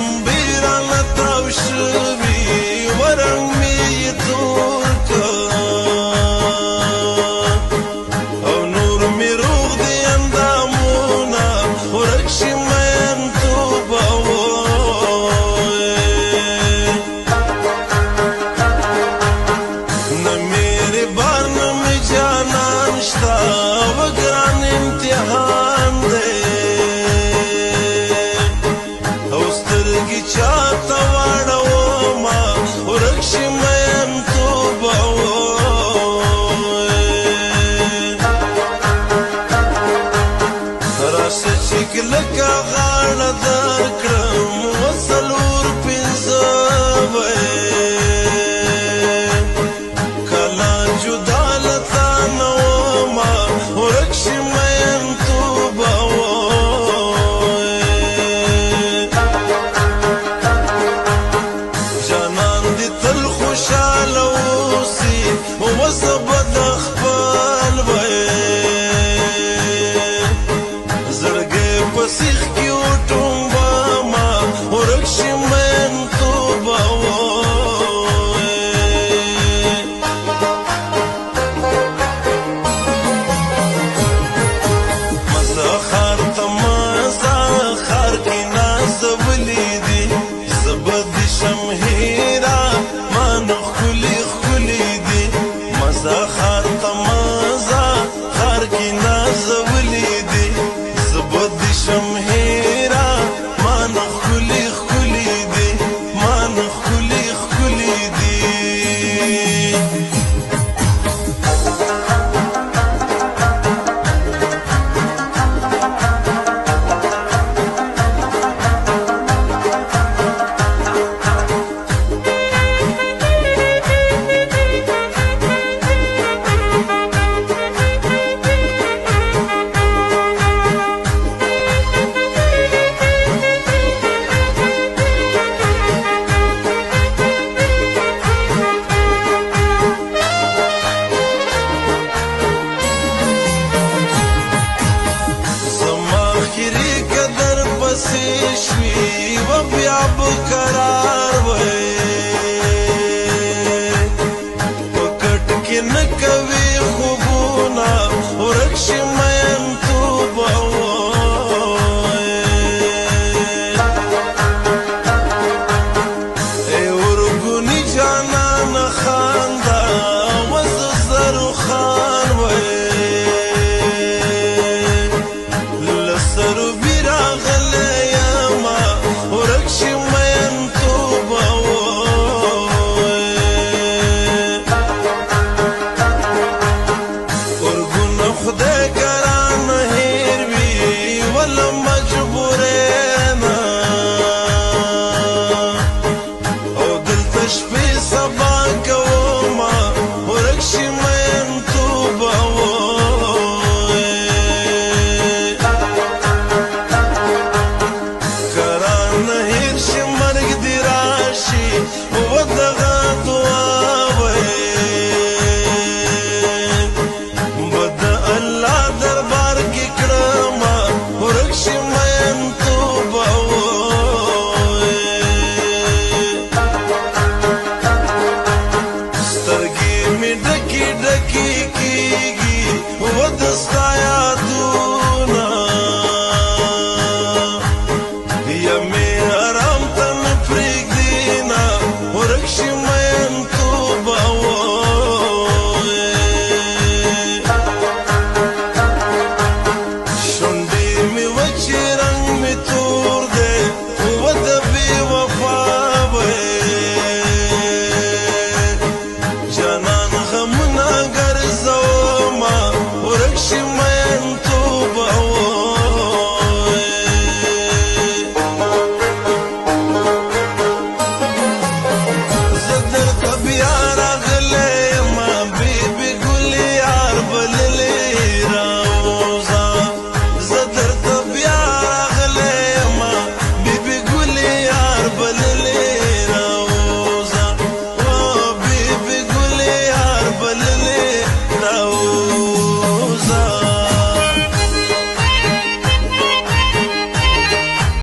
شمبیرانه تاو شوی ورنگ می تور که او نور می روغ دی اندامونا ورکشی مین تو باوی نمیری بار نمی جانان شتا وگران امتحان دی چاته واړومه ورک شي مین توبه راشه چې کلکه غاړه درکړم وڅلور پنځه کله جدا له تا نه ومه ورک شي مین توبه خوشحال اوسي وزبد خپل وای زړګې په سیخ کې وټومبه ما ورک شي مین توبه مزه خار ته مزه خار کې نازولي